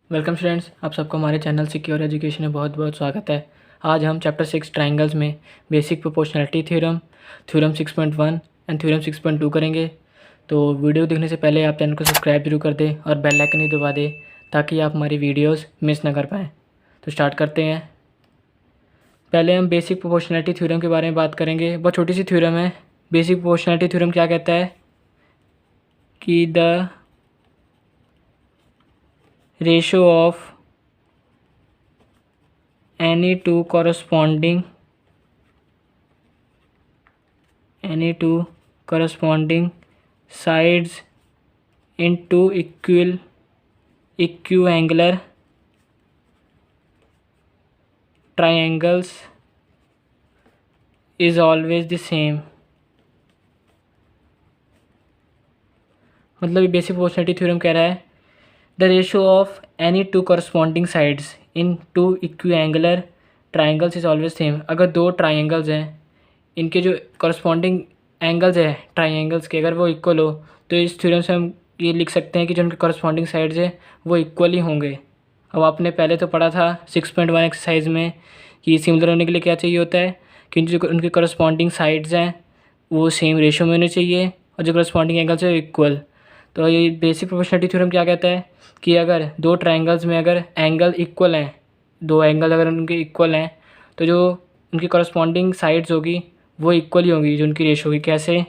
Welcome students, आप सबको हमारे चैनल सिक्योर एजुकेशन में बहुत बहुत स्वागत है। आज हम चैप्टर 6 ट्रायंगल्स में basic proportionality theorem, theorem 6.1 and theorem 6.2 करेंगे। तो वीडियो देखने से पहले आप चैनल को सब्सक्राइब जरूर कर दें और बेल आइकन ही दबा दें ताकि आप हमारी वीडियोस मिस ना कर पाएँ। तो स्टार्ट करते हैं। पहले हम बेसिक प्रोपोर्शनैलिटी थ्योरम के बारे में बात करेंगे। बहुत छोटी सी थ्योरम है। बेसिक प्रोपोर्शनैलिटी थ्योरम क्या कहता है कि the ratio of any two corresponding sides in two equiangular triangles is always the same। मतलब ये बेसिक प्रोपोर्शनैलिटी थ्योरम कह रहा है the ratio of any two corresponding sides in two equiangular triangles is always same. अगर दो triangles हैं, इनके जो करस्पॉन्डिंग एंगल्स है ट्राइंगल्स के, अगर वो इक्वल हो तो इस थ्योरम से हम ये लिख सकते हैं कि जो उनके करस्पॉन्डिंग साइड्स है वो इक्वल ही होंगे। अब आपने पहले तो पढ़ा था 6.1 एक्सरसाइज में कि सिमिलर होने के लिए क्या चाहिए होता है कि जो उनके करस्पॉन्डिंग साइड्स हैं वो सेम रेशो में होने चाहिए और जो करस्पॉन्डिंग एंगल्स है इक्वल। तो ये बेसिक प्रोपोर्शनैलिटी थ्योरम क्या कहता है कि अगर दो ट्रायंगल्स में अगर एंगल इक्वल हैं, दो एंगल अगर उनके इक्वल हैं तो जो उनकी करस्पॉन्डिंग साइड्स होगी वो इक्वल ही होगी जो उनकी रेशो होगी। कैसे?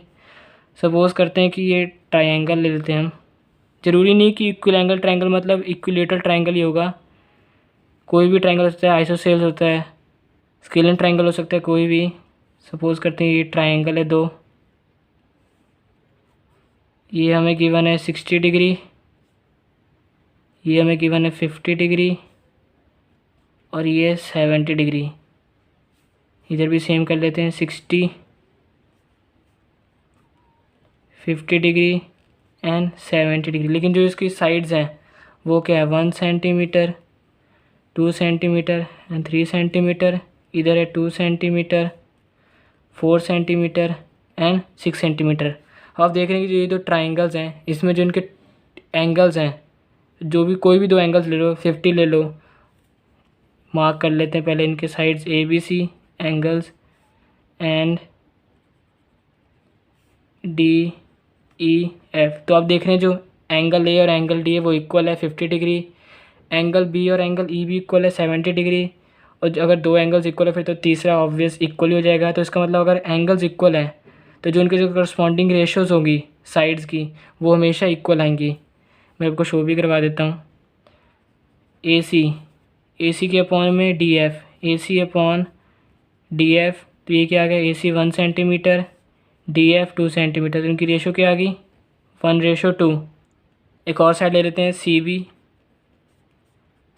सपोज़ करते हैं कि ये ट्रायंगल ले लेते हैं हम। ज़रूरी नहीं कि इक्वल एंगल ट्रायंगल मतलब इक्विलेटरल ट्रायंगल ही होगा। कोई भी ट्रायंगल हो सकता है, आइसोसेल्स होता है, स्केलन ट्रायंगल हो सकता है, कोई भी। सपोज़ करते हैं ये ट्रायंगल है दो, ये हमें गिवन है 60 डिग्री, ये हमें गिवन है 50 डिग्री और ये 70 डिग्री। इधर भी सेम कर लेते हैं 60, 50 डिग्री एंड 70 डिग्री। लेकिन जो इसकी साइड्स हैं वो क्या है 1 सेंटीमीटर, 2 सेंटीमीटर एंड 3 सेंटीमीटर। इधर है 2 सेंटीमीटर, 4 सेंटीमीटर एंड 6 सेंटीमीटर। आप देख रहे हैं कि जो ये दो ट्राइंगल्स हैं इसमें जो इनके एंगल्स हैं, जो भी कोई भी दो एंगल्स ले लो, 50 ले लो, मार्क कर लेते हैं पहले इनके sides ABC angles and DEF। तो आप देख रहे हैं जो एंगल A और एंगल D है वो इक्वल है 50 डिग्री, एंगल B और एंगल E भी इक्वल है 70 डिग्री। और अगर दो एंगल्स इक्वल है फिर तो तीसरा ऑब्वियस इक्वल ही हो जाएगा। तो इसका मतलब अगर एंगल्स इक्वल है तो जो उनके जो करस्पॉन्डिंग रेशोज़ होगी साइड्स की वो हमेशा इक्वल आएंगी। मैं आपको शो भी करवा देता हूँ। AC के अपॉन में DF, AC अपॉन DF। तो ये क्या आ गया AC 1 सेंटीमीटर, DF 2 सेंटीमीटर। तो इनकी रेशो क्या आ गई 1:2। एक और साइड ले लेते हैं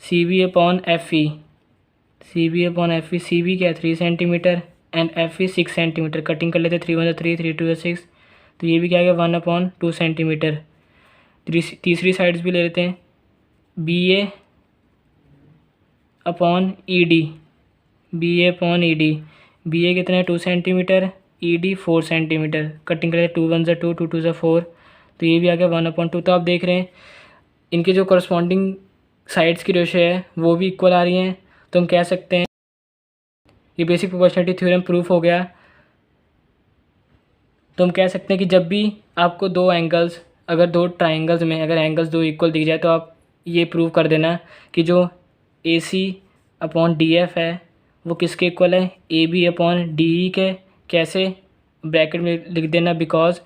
CB upon FE, CB upon FE। CB क्या है 3 centimetre and FE 6 centimetre. Cutting कर लेते हैं 3 1 3, 3 2 6। तो ये भी क्या आ गया 1/2 सेंटीमीटर। तीसरी साइड्स भी ले लेते हैं BA upon ED, BA upon ED। BA कितना है 2 सेंटीमीटर, ED 4 सेंटीमीटर। कटिंग करें 2 1 2, 2 2 4। तो ये भी आ गया 1/2। तो आप देख रहे हैं इनके जो करस्पॉन्डिंग साइड्स की रेशो है वो भी इक्वल आ रही हैं। तो हम कह सकते हैं ये बेसिक प्रोपोर्शनैलिटी थ्योरम प्रूफ हो गया। तो हम कह सकते हैं कि जब भी आपको दो एंगल्स, अगर दो ट्राइंगल्स में अगर एंगल्स दो इक्वल दिख जाए तो आप ये प्रूव कर देना कि जो AC अपॉन DF है वो किसके इक्वल है AB अपॉन DE के। कैसे? ब्रैकेट में लिख देना because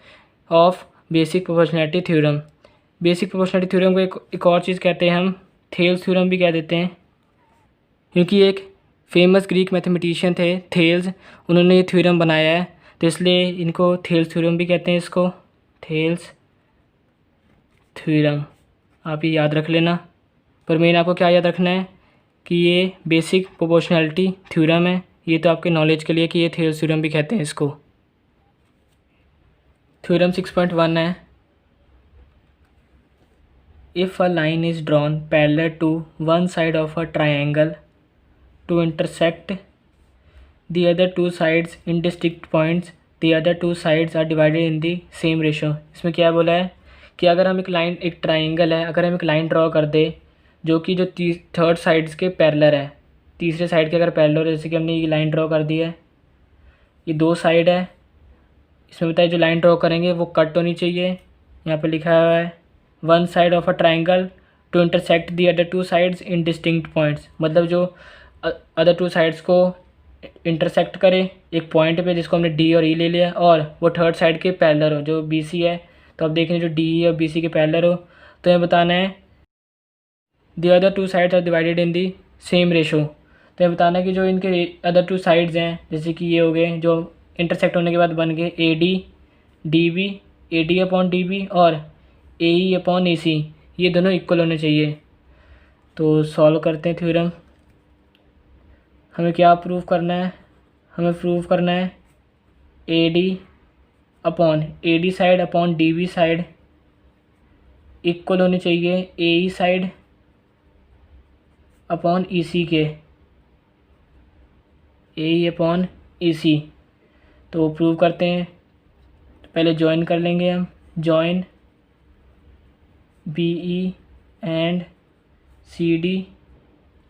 of basic proportionality theorem. Basic proportionality theorem को एक और चीज़ कहते हैं हम थेल्स थ्योरम भी कह देते हैं, क्योंकि एक फेमस ग्रीक मैथमेटिशियन थे थेल्स, उन्होंने ये थ्योरम बनाया है तो इसलिए इनको थेल्स थ्योरम भी कहते हैं। इसको थेल्स थ्योरम आप ये याद रख लेना। पर मेन आपको क्या याद रखना है कि ये बेसिक प्रोपोर्शनैलिटी थ्योरम है। ये तो आपके नॉलेज के लिए कि ये थेल्स थ्योरम भी कहते हैं इसको। थ्योरम 6.1 है if a line is drawn parallel to one side of a triangle to intersect the other two sides in distinct points, the other two sides are divided in the same ratio। इसमें क्या बोला है कि अगर हम एक triangle है, अगर हम एक लाइन ड्रॉ कर दे जो कि जो थर्ड साइड्स के पैरेलल है, तीसरे साइड के अगर पैरेलल हो, जैसे कि हमने ये लाइन ड्रॉ कर दी है, ये दो साइड है, इसमें बताइए जो लाइन ड्रॉ करेंगे वो कट होनी चाहिए। यहाँ पे लिखा हुआ है one side of a triangle to intersect the other two sides in distinct points, मतलब जो अदर टू साइड्स को इंटरसेक्ट करे एक पॉइंट पे जिसको हमने डी और ई ले लिया, और वो थर्ड साइड के पैरेलल हो, जो बी सी है। तो अब देखें जो डी और बी सी के पैरेलल हो, तो ये बताना है the other two sides are divided in the same ratio. तो ये बताना है कि जो इनके अदर टू साइड्स हैं, जैसे कि ये हो गए जो इंटरसेक्ट होने के बाद बन गए A D D B, A D upon D B और ए ई अपॉन ए सी, ये दोनों इक्वल होने चाहिए। तो सॉल्व करते हैं थ्योरम। हमें क्या प्रूव करना है, हमें प्रूव करना है A D upon A D side upon D B side equal होनी चाहिए ए ई साइड अपॉन ई सी के, ए ई अपॉन ई सी। तो प्रूव करते हैं, पहले ज्वाइन कर लेंगे हम, join B E and C D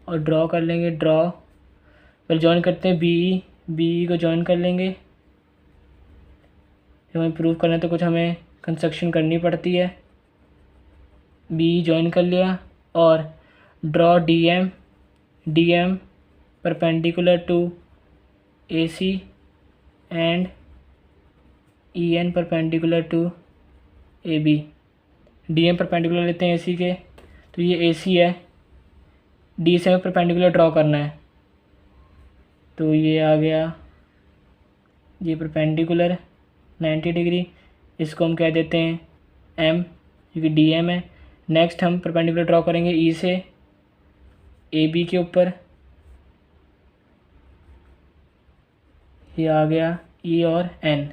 और ड्रॉ कर लेंगे, ड्रॉ। पहले ज्वाइन करते हैं बी ई को ज्वाइन कर लेंगे। जब हमें प्रूव करना है तो कुछ हमें कंस्ट्रक्शन करनी पड़ती है। बी ज्वाइन कर लिया और draw D M perpendicular to A C and E N perpendicular to A B. D M perpendicular लेते हैं ए सी के, तो ये ए सी है, डी से हमें परपेंडिकुलर ड्रॉ करना है। तो ये आ गया, ये परपेंडिकुलर 90 डिग्री, इसको हम कह देते हैं एम, क्योंकि डी एम है। नेक्स्ट हम परपेंडिकुलर ड्रॉ करेंगे ई से ए बी के ऊपर, ये आ गया ई और एन।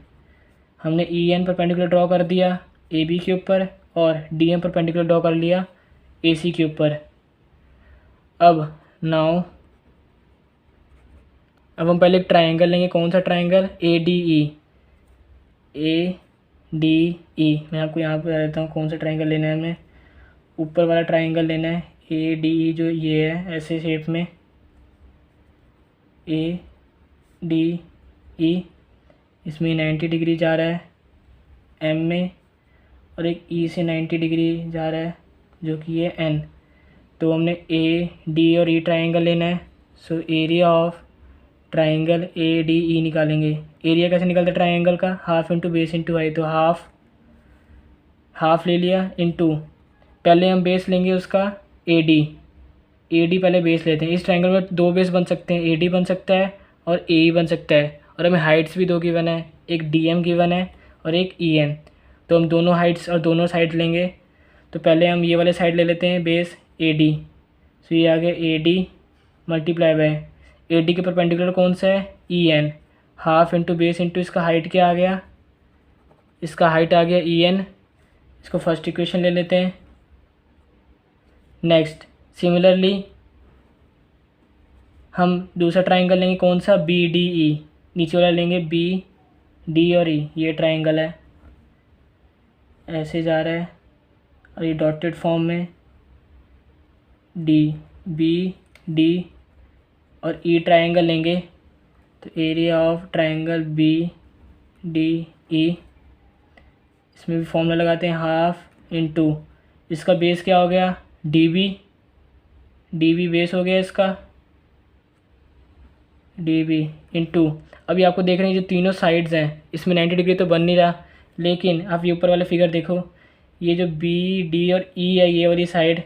हमने ई एन परपेंडिकुलर ड्रॉ कर दिया ए बी के ऊपर और डी एम परपेंडिकुलर ड्रॉ कर लिया ए सी के ऊपर। अब हम पहले एक ट्रायंगल लेंगे, कौन सा ट्रायंगल, ए डी ई। मैं आपको यहाँ पर बता देता हूँ कौन सा ट्रायंगल लेना है। हमें ऊपर वाला ट्रायंगल लेना है ए डी ई, जो ये है ऐसे शेप में ए डी ई, इसमें 90 डिग्री जा रहा है एम में और एक ई से 90 डिग्री जा रहा है जो कि ये एन। तो हमने ए डी और ई ट्रायंगल लेना है। सो area of triangle A D ई निकालेंगे। एरिया कैसे निकलता है ट्रायंगल का, half into base into height. तो हाफ ले लिया इंटू, पहले हम बेस लेंगे उसका ए डी पहले बेस लेते हैं। इस ट्रायंगल में दो बेस बन सकते हैं, ए डी बन सकता है और ए ई बन सकता है, और हमें हाइट्स भी दो गिवन है, एक डी एम गिवन है और एक ई एन। तो हम दोनों हाइट्स और दोनों साइड लेंगे। तो पहले हम ये वाले साइड ले लेते हैं बेस ए डी। सो ये आ गया A D multiply by A D के परपेंडिकुलर कौन सा है, E N. Half into base into इसका हाइट क्या आ गया, इसका हाइट आ गया ई एन। इसको फर्स्ट इक्वेशन ले लेते हैं। नेक्स्ट सिमिलरली हम दूसरा ट्रायंगल लेंगे, कौन सा, बी डी ई। नीचे वाला लेंगे बी डी और ई, ये ट्रायंगल है ऐसे जा रहा है और ये डॉटेड फॉर्म में डी बी डी और ई ट्रायंगल लेंगे। तो area of triangle B D E, इसमें भी फॉर्मूला लगाते हैं हाफ इंटू इसका बेस क्या हो गया, डी बी बेस हो गया इसका, डी बी इंटू, अभी आपको देख रहे हैं जो तीनों साइड्स हैं इसमें 90 डिग्री तो बन नहीं रहा, लेकिन आप ये ऊपर वाला फिगर देखो, ये जो बी डी और ई है ये वाली साइड,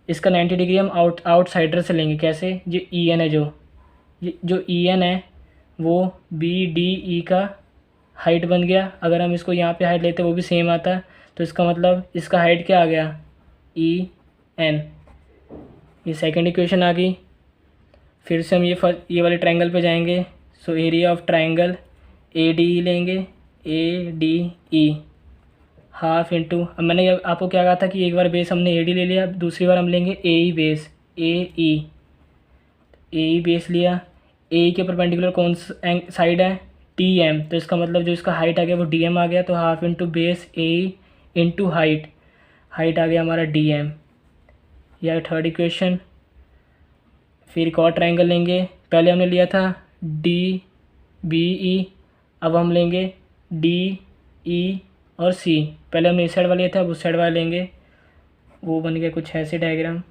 इसका 90 डिग्री हम आउटसाइडर से लेंगे। कैसे, जो ई एन है, जो ई एन है वो बी डी ई का हाइट बन गया। अगर हम इसको यहाँ पे हाइट लेते वो भी सेम आता, तो इसका मतलब इसका हाइट क्या आ गया, ई एन। ये सेकंड इक्वेशन आ गई। फिर से हम ये वाले ट्रायंगल पे जाएंगे। So area of triangle A D E लेंगे, A D E half into, अब मैंने आपको क्या कहा था कि एक बार बेस हमने ए डी ले लिया, दूसरी बार हम लेंगे ए ई बेस, ए ई बेस लिया। ए के परपेंडिकुलर कौन सा साइड है, टी एम। तो इसका मतलब जो इसका हाइट आ गया वो डी एम आ गया। तो हाफ इंटू बेस ए इंटू हाइट आ गया हमारा डी एम। यह थर्ड इक्वेशन। फिर एक और ट्राइंगल लेंगे, पहले हमने लिया था डी बी ई, अब हम लेंगे डी ई और सी। पहले हमने इस साइड वाला लिया था, अब उस साइड वाला लेंगे। वो बन गया कुछ ऐसे डायग्राम।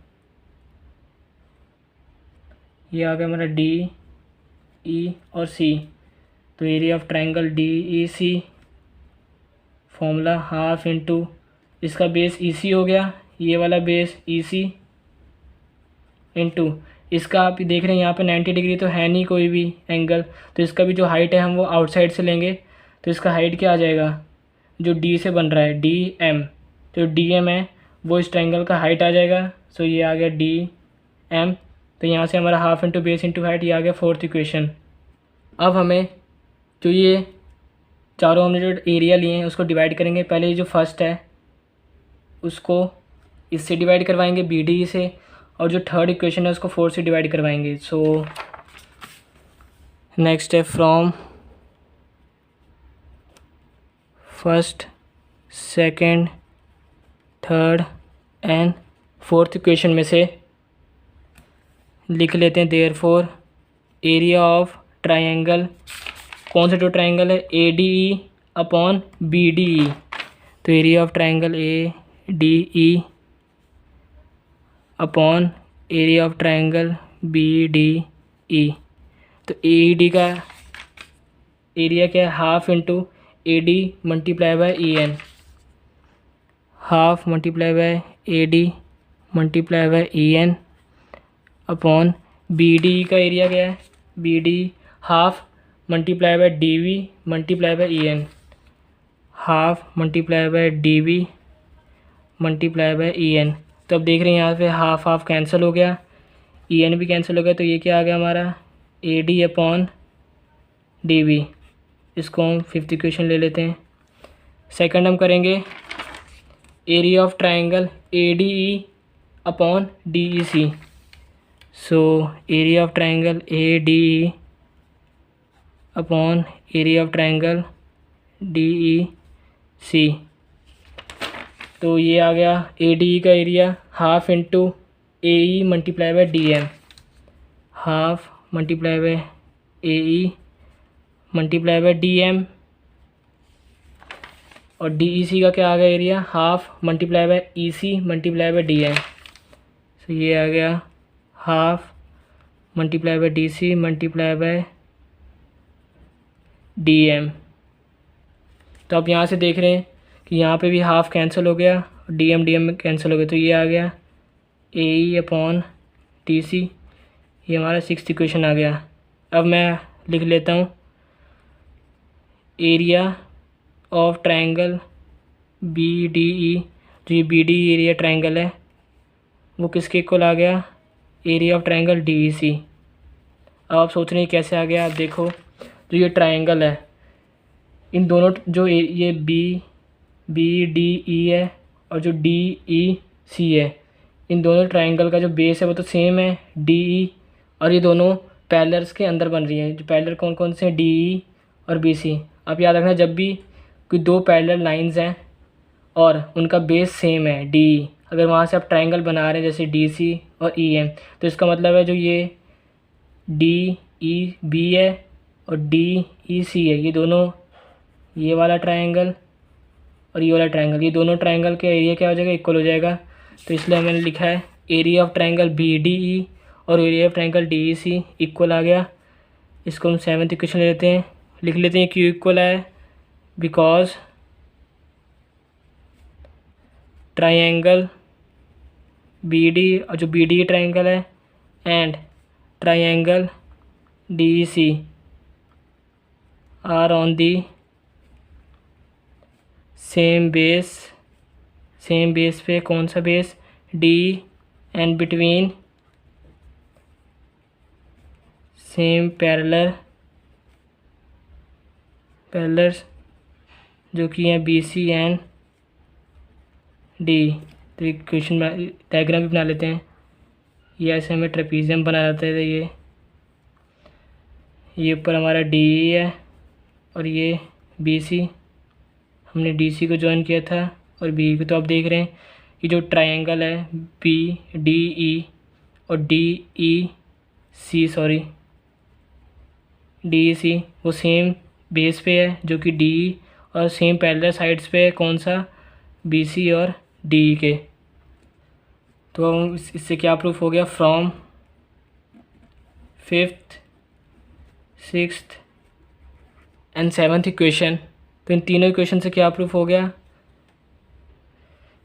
ये आ गया हमारा डी ई और सी। तो area of triangle D E C, formula half into इसका बेस ई सी हो गया, ये वाला बेस ई सी इंटू इसका। आप देख रहे हैं यहाँ पे 90 डिग्री तो है नहीं कोई भी एंगल, तो इसका भी जो हाइट है हम वो आउटसाइड से लेंगे। तो इसका हाइट क्या आ जाएगा, जो डी से बन रहा है डी एम, तो डी एम है वो इस ट्राइंगल का हाइट आ जाएगा। सो ये आ गया डी एम। तो यहाँ से हमारा half into base into height, ये आ गया फोर्थ इक्वेशन। अब हमें जो ये चारों हमने जो एरिया लिए हैं उसको डिवाइड करेंगे। पहले ये जो फर्स्ट है उसको इससे डिवाइड करवाएंगे बी डी से, और जो थर्ड इक्वेशन है उसको 4 से डिवाइड करवाएंगे। सो नेक्स्ट है from first, second, third and fourth equation में से लिख लेते हैं देयरफॉर एरिया ऑफ ट्राइंगल। कौन सा जो ट्राइंगल है, A D E upon B D E. तो area of triangle A D E upon area of triangle B D E. तो ए डी का एरिया क्या है, half into A D multiply by E N, half multiply by A D multiply by E N upon B D का area क्या है, B D half multiply by D V multiply by E N, half multiply by D V multiply by E N. तो अब देख रहे हैं यहाँ पे हाफ हाफ कैंसिल हो गया, ई एन भी कैंसिल हो गया। तो ये क्या आ गया हमारा A D upon D V. इसको हम फिफ्थ इक्वेशन ले लेते हैं। सेकंड हम करेंगे area of triangle A D E upon D E C. So area of triangle A D E upon area of triangle D E C. तो ये आ गया ए डी ई का area half into A E multiply by D M, half multiply by A E multiply by D M, और D E C का क्या आ गया area, half multiply by E C multiply by D M. तो ये आ गया half multiply by D C multiply by D M. तो आप यहाँ से देख रहे हैं कि यहाँ पे भी हाफ कैंसिल हो गया, डी एम कैंसिल हो गया। तो ये आ गया ए ई अपॉन टी सी। ये हमारा सिक्स्थ इक्वेशन आ गया। अब मैं लिख लेता हूँ area of triangle B D E. जो ये बी डी एरिया ट्राइंगल है वो किसके इक्वल आ गया, area of triangle D E C. अब आप सोच रहे हैं कैसे आ गया। आप देखो जो ये ट्राइंगल है, इन दोनों जो ये बी डी ई है और जो डी ई सी है, इन दोनों ट्राइंगल का जो बेस है वो तो सेम है डी ई, और ये दोनों पैरेलल्स के अंदर बन रही हैं। जो पैरेलल कौन कौन से हैं, डी ई और बी सी। आप याद रखना जब भी कोई दो पैरेलल लाइंस हैं और उनका बेस सेम है डी ई, अगर वहाँ से आप ट्राइंगल बना रहे हैं जैसे डी सी और ई एम, तो इसका मतलब है जो ये डी ई बी है और डी ई सी है, ये दोनों, ये वाला ट्राइंगल और ये वाला ट्राइंगल, ये दोनों ट्राइंगल का एरिया क्या हो जाएगा, इक्वल हो जाएगा। तो इसलिए मैंने लिखा है area of triangle B D E और area of triangle D E C equal आ गया। इसको हम सेवन्थ इक्वेशन ले लेते हैं, लिख लेते हैं क्यों इक्वल है, बिकॉज ट्राइंगल बी डी और जो बी डी ट्राइंगल है and triangle D E C are on the same base पे, कौन सा base, D and between same parallels जो कि हैं बी सी एंड डी। तो इक्वेशन डायग्राम भी बना लेते हैं। ये ऐसे हमें ट्रेपीजियम बना जाता है। ये ऊपर हमारा डी ई है और ये बी सी, हमने डी सी को ज्वाइन किया था और बी को। तो आप देख रहे हैं ये जो ट्रायंगल है बी डी ई और डी ई सी वो सेम बेस पे है जो कि डी ई, और सेम पैरेलल साइड्स पे है कौन सा, बी सी और डी ई के। तो इससे क्या प्रूफ हो गया, from 5th 6th and 7th equation. तो इन तीनों इक्वेशन से क्या प्रूफ हो गया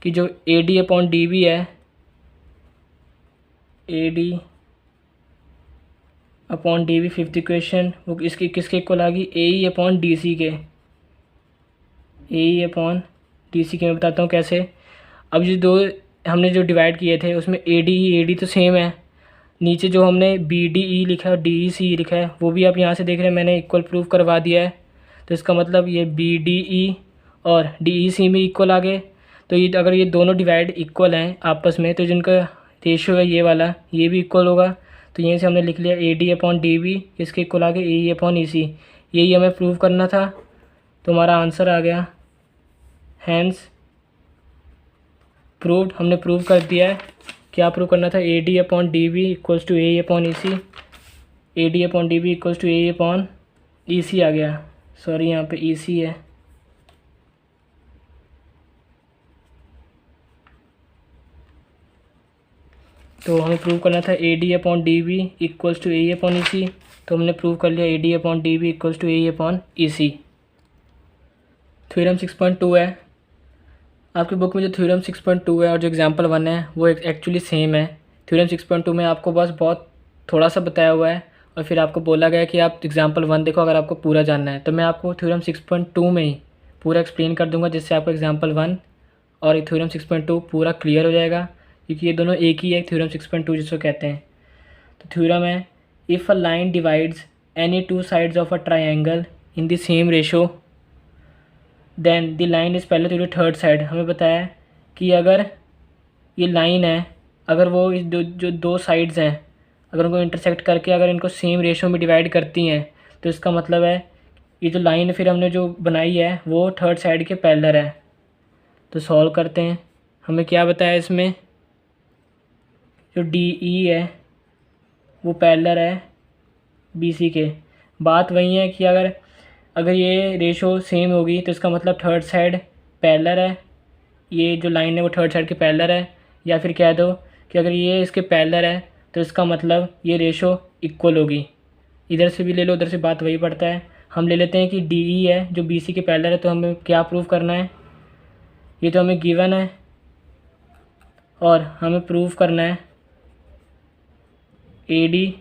कि जो A D upon D B है, A D upon D B 5th equation, वो इसकी किसके इक्वल आ गई, ए ई अपॉन डी सी के, ए ई अपॉन डी सी के। मैं बताता हूँ कैसे। अब ये दो हमने जो डिवाइड किए थे उसमें ए डी तो सेम है, नीचे जो हमने बी डी ई लिखा है डी ई सी लिखा है वो भी आप यहाँ से देख रहे हैं, मैंने इक्वल प्रूफ करवा दिया है। तो इसका मतलब ये बी डी ई और डी ई सी में इक्वल आ गए। तो ये अगर ये दोनों डिवाइड इक्वल हैं आपस में, तो जिनका रेशियो है ये वाला, ये भी इक्वल होगा। तो यहीं से हमने लिख लिया A D upon D B इसके इक्वल आ गए ए ई अपॉन ई सी। यही हमें प्रूव करना था, तो हमारा आंसर आ गया। हैंस प्रूव्ड, हमने प्रूव कर दिया है। क्या प्रूव करना था, A D upon D B equals to A upon E C, A D upon D B equals to A upon E C आ गया। सॉरी यहाँ पे ई सी है। तो हमें प्रूव करना था A D upon D B equals to A upon E C. तो हमने प्रूव कर लिया A D upon D B equals to A upon E C. Theorem 6.2 है आपकी बुक में। जो थ्योरम 6.2 है और जो एग्जाम्पल 1 है वो एक्चुअली सेम है। थ्योरम 6.2 में आपको बस बहुत थोड़ा सा बताया हुआ है और फिर आपको बोला गया कि आप एग्जाम्पल 1 देखो अगर आपको पूरा जानना है। तो मैं आपको थ्योरम 6.2 में ही पूरा एक्सप्लेन कर दूंगा, जिससे आपको एग्जाम्पल 1 और थ्योरम 6.2 पूरा क्लियर हो जाएगा, क्योंकि ये दोनों एक ही है, थ्योरम 6.2 जिसको कहते हैं। तो थ्योरम है, if a line divides any two sides of a triangle in the same ratio then the line is parallel to the third side. हमें बताया कि अगर ये लाइन है, अगर वो इस जो दो साइड्स हैं अगर उनको इंटरसेक्ट करके अगर इनको सेम रेशो में डिवाइड करती हैं, तो इसका मतलब है ये जो लाइन फिर हमने जो बनाई है वो थर्ड साइड के पैरेलल है। तो सॉल्व करते हैं। हमें क्या बताया इसमें, जो डी ई है वो पैरेलल है बी सी के। बात वही है कि अगर ये रेशो सेम होगी तो इसका मतलब थर्ड साइड पैरेलल है, ये जो लाइन है वो थर्ड साइड के पैरेलल है। या फिर कह दो कि अगर ये इसके पैरेलल है तो इसका मतलब ये रेशो इक्वल होगी। इधर से भी ले लो, उधर से बात वही पड़ता है। हम ले लेते हैं कि डी ई है जो बी सी के पैरेलल है। तो हमें क्या प्रूव करना है, ये तो हमें गिवन है और हमें प्रूव करना है A D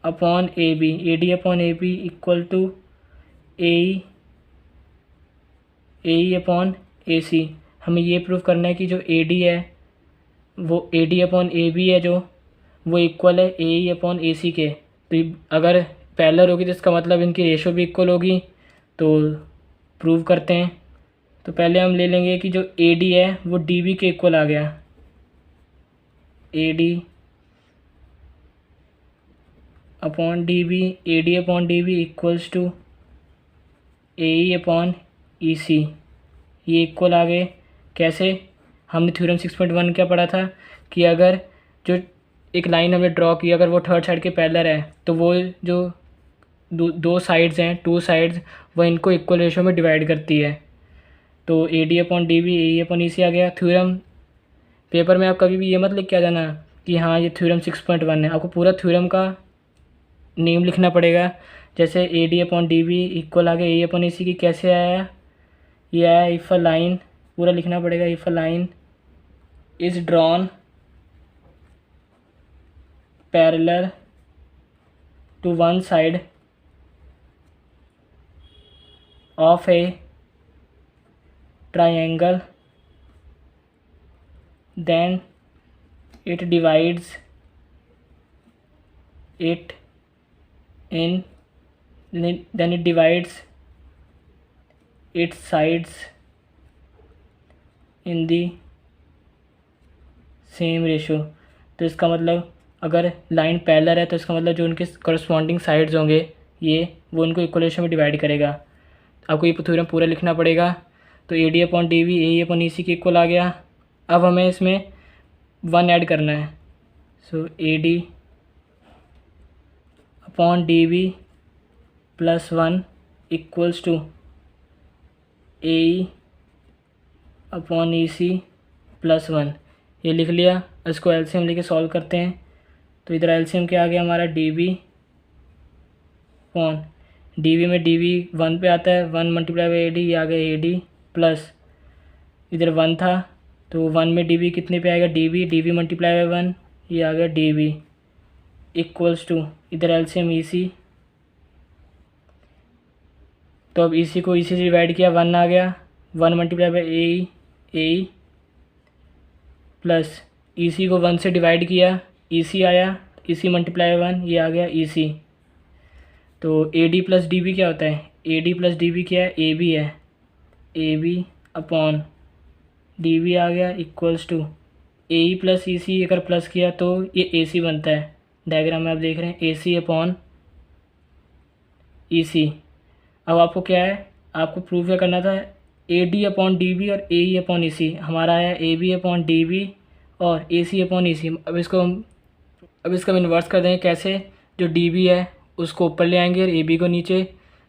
upon A B, A D upon A B equal to A E upon A C. हमें ये प्रूव करना है कि जो ए डी है वो A D upon A B है जो वो इक्वल है ए ई अपॉन ए सी के। तो अगर पैरेलल होगी तो इसका मतलब इनकी रेशो भी इक्वल होगी। तो प्रूव करते हैं। तो पहले हम ले लेंगे कि जो ए डी है वो डी बी के इक्वल आ गया, A D upon D B, A D upon D B equals to A E upon E C. ये इक्वल आ गए। कैसे, हमने थ्योरम 6.1 क्या पढ़ा था कि अगर जो एक लाइन हमने ड्रॉ की अगर वो थर्ड साइड के पैरेलल है तो वो जो दो साइड्स हैं, टू साइड्स, वो इनको इक्वल रेशो में डिवाइड करती है। तो A D upon D B, A E upon E C आ गया। थ्योरम पेपर में आप कभी भी ये मत लिख के आ जाना कि हाँ ये थ्योरम 6.1 है। आपको पूरा थ्योरम का नेम लिखना पड़ेगा। जैसे A D upon D B equal आ गया ए अपॉन ई सी की। कैसे आया, ये आया इफ़ अ लाइन, पूरा लिखना पड़ेगा, if a line is drawn parallel to one side of a triangle then it divides it in then it divides its sides in the same ratio. तो इसका मतलब अगर लाइन पैरेलल है तो इसका मतलब जो उनके करस्पॉन्डिंग साइड्स होंगे वो उनको इक्वल रेशो में डिवाइड करेगा। आपको ये थ्योरम पूरा लिखना पड़ेगा। तो A D upon D B, A E upon E C के इक्वल आ गया। अब हमें इसमें 1 ऐड करना है। So AD upon DB plus 1 equals to AE upon EC plus 1। ये लिख लिया। इसको एलसीएम लेके सॉल्व करते हैं। तो इधर एलसीएम क्या आ गया हमारा, DB अपॉन DB में DB 1 पे आता है, 1 मल्टीप्लाई बाई AD, ये आ गया AD प्लस इधर 1 था तो 1 में DB कितने पे आएगा, DB मल्टीप्लाई बाई 1, ये आ गया DB इक्वल्स टू इधर एलसीएम EC। तो अब EC को EC से डिवाइड किया, 1 आ गया, 1 multiply by AE plus EC को 1 से डिवाइड किया, EC आया, EC मल्टीप्लाई 1, ये आ गया EC। तो AD प्लस DB क्या होता है, AD प्लस DB क्या है, AB है, AB अपॉन DB आ गया equals to AE plus EC। अगर प्लस किया तो ये AC बनता है। डायग्राम में आप देख रहे हैं AC अपॉन EC। अब आपको क्या है, आपको प्रूफ क्या करना था, AD अपॉन DB और AE अपॉन EC। हमारा आया AB अपॉन DB और AC अपॉन EC। अब इसको हम इन्वर्स कर देंगे। कैसे, जो DB है उसको ऊपर ले आएंगे और AB को नीचे।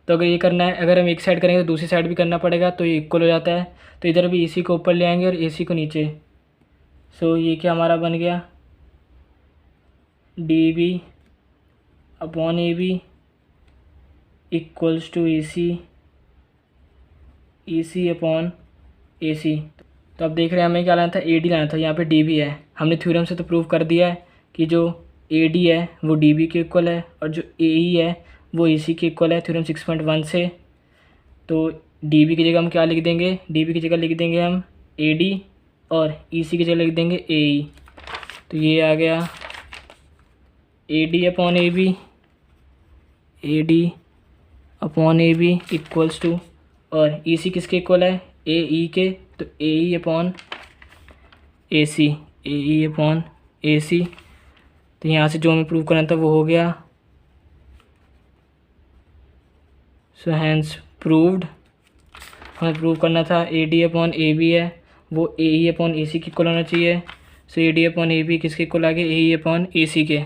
तो अगर ये करना है, अगर हम एक साइड करेंगे तो दूसरी साइड भी करना पड़ेगा, तो ये इक्वल हो जाता है। तो इधर भी EC को ऊपर ले आएंगे और AC को नीचे। सो ये क्या हमारा बन गया, DB upon AB equals to EC upon AC। तो अब देख रहे हैं हमें क्या लाना था, AD लाना था, यहाँ पे DB है। हमने थ्योरम से तो प्रूव कर दिया है कि जो AD है वो DB के इक्वल है और जो AE है वो EC के इक्वल है, थ्योरम 6.1 से। तो DB की जगह हम क्या लिख देंगे, DB की जगह लिख देंगे हम AD और EC की जगह लिख देंगे AE। तो ये आ गया AD upon AB, AD upon AB equals to, और EC किसके इक्वल है, AE के, तो AE upon AC, AE upon AC। तो यहाँ से जो हमें प्रूव करना था वो हो गया। So hence proved. हमें प्रूव करना था AD अपॉन AB है वो AE अपॉन AC के इक्वल होना चाहिए। सो AD अपॉन AB किसके इक्वल आ गया, AE अपॉन AC के।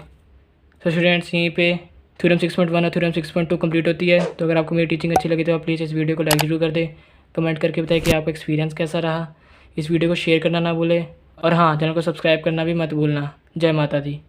तो स्टूडेंट्स यहीं पे थ्योरम 6.1 और थ्योरम 6.2 कंप्लीट होती है। तो अगर आपको मेरी टीचिंग अच्छी लगी तो आप प्लीज़ इस वीडियो को लाइक जरूर कर दें, कमेंट करके बताएं कि आपका एक्सपीरियंस कैसा रहा। इस वीडियो को शेयर करना ना भूलें और हाँ, चैनल को सब्सक्राइब करना भी मत भूलना। जय माता दी।